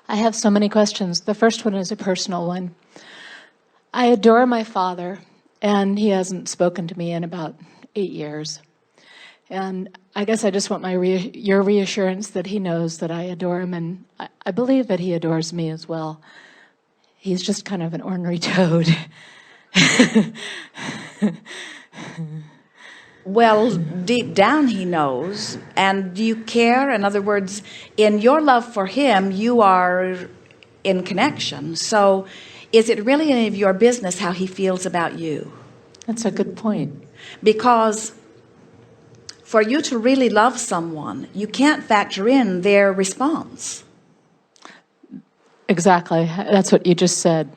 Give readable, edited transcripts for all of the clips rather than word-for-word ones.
I have so many questions. The first one is a personal one. I adore my father, and he hasn't spoken to me in about 8 years. And I guess I just want your reassurance that he knows that I adore him, and I believe that he adores me as well. He's just kind of an ornery toad. Well, deep down he knows. And do you care? In other words, in your love for him, you are in connection. So is it really any of your business how he feels about you? That's a good point. Because for you to really love someone, you can't factor in their response. Exactly. That's what you just said.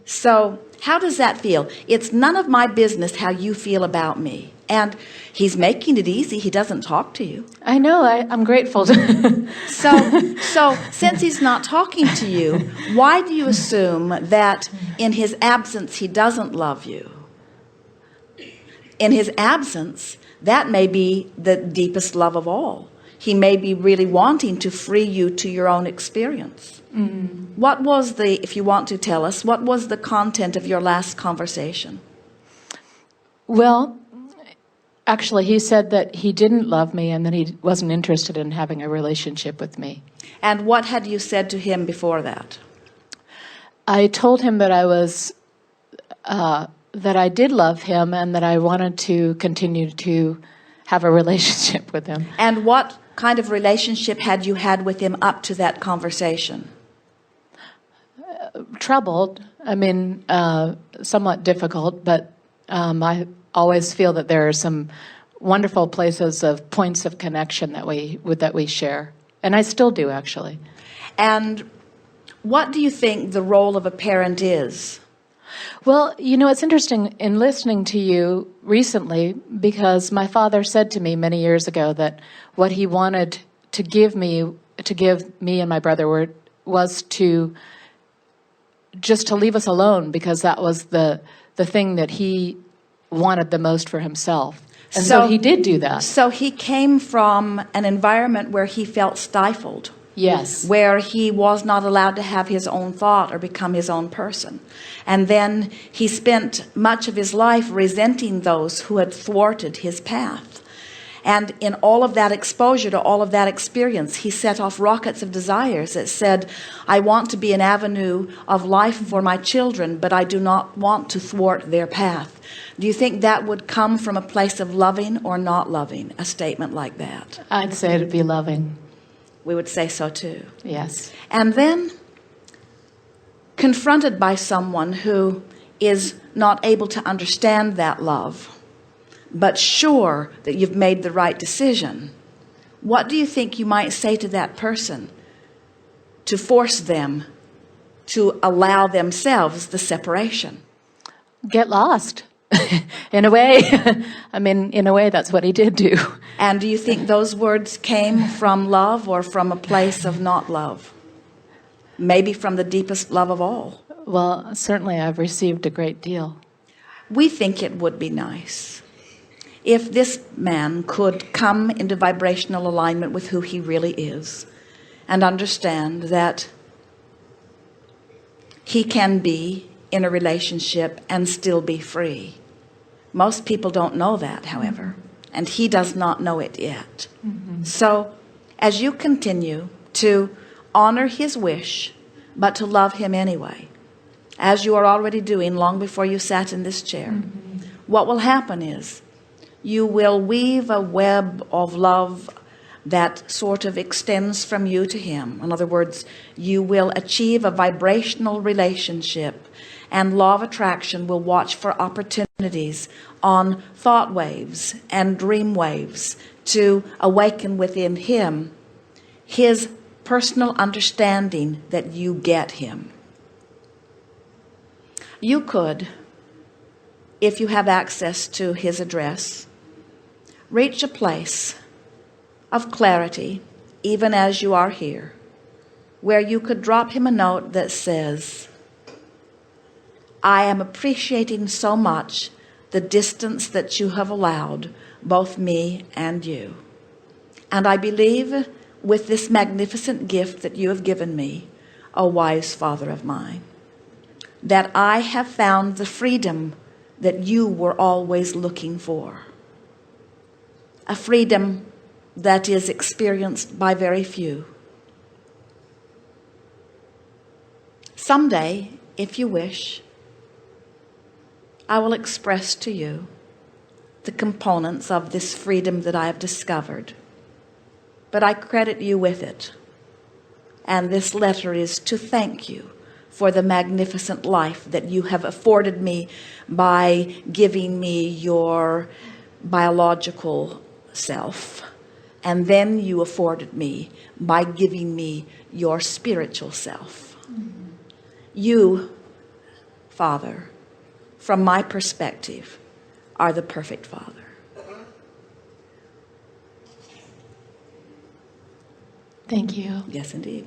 So how does that feel? It's none of my business how you feel about me. And he's making it easy. He doesn't talk to you. I know. I'm grateful. So since he's not talking to you, why do you assume that in his absence he doesn't love you? In his absence, that may be the deepest love of all. He may be really wanting to free you to your own experience. Mm. What was if you want to tell us, what was the content of your last conversation? Well, actually, he said that he didn't love me and that he wasn't interested in having a relationship with me. And what had you said to him before that? I told him that that I did love him and that I wanted to continue to have a relationship with him. And what kind of relationship had you had with him up to that conversation? Troubled. I mean, somewhat difficult, but I always feel that there are some wonderful places of points of connection that we share. And I still do, actually. And what do you think the role of a parent is? Well, you know, it's interesting in listening to you recently, because my father said to me many years ago that what he wanted to give me and my brother was to just to leave us alone, because that was the thing that he wanted the most for himself. And so he did do that. So he came from an environment where he felt stifled. Yes. Where he was not allowed to have his own thought or become his own person. And then he spent much of his life resenting those who had thwarted his path. And in all of that exposure to all of that experience, he set off rockets of desires that said, I want to be an avenue of life for my children, but I do not want to thwart their path. Do you think that would come from a place of loving or not loving, a statement like that? I'd say it'd be loving. We would say so too. Yes. And then, confronted by someone who is not able to understand that love, but sure that you've made the right decision, what do you think you might say to that person to force them to allow themselves the separation? Get lost. In a way. I mean, in a way, that's what he did do. And do you think those words came from love or from a place of not love? Maybe from the deepest love of all. Well, certainly I've received a great deal. We think it would be nice if this man could come into vibrational alignment with who he really is and understand that he can be in a relationship and still be free. Most people don't know that, however, and he does not know it yet. Mm-hmm. So as you continue to honor his wish, but to love him anyway, as you are already doing long before you sat in this chair, mm-hmm. what will happen is you will weave a web of love that sort of extends from you to him. In other words, you will achieve a vibrational relationship, and law of attraction will watch for opportunities on thought waves and dream waves to awaken within him his personal understanding that you get him. You could, if you have access to his address, reach a place of clarity, even as you are here, where you could drop him a note that says, I am appreciating so much the distance that you have allowed both me and you. And I believe with this magnificent gift that you have given me, O wise Father of mine, that I have found the freedom that you were always looking for. A freedom that is experienced by very few. Someday, if you wish, I will express to you the components of this freedom that I have discovered. But I credit you with it. And this letter is to thank you for the magnificent life that you have afforded me by giving me your biological self. And then you afforded me by giving me your spiritual self. You, Father, from my perspective, are the perfect Father. Thank you. Yes, indeed.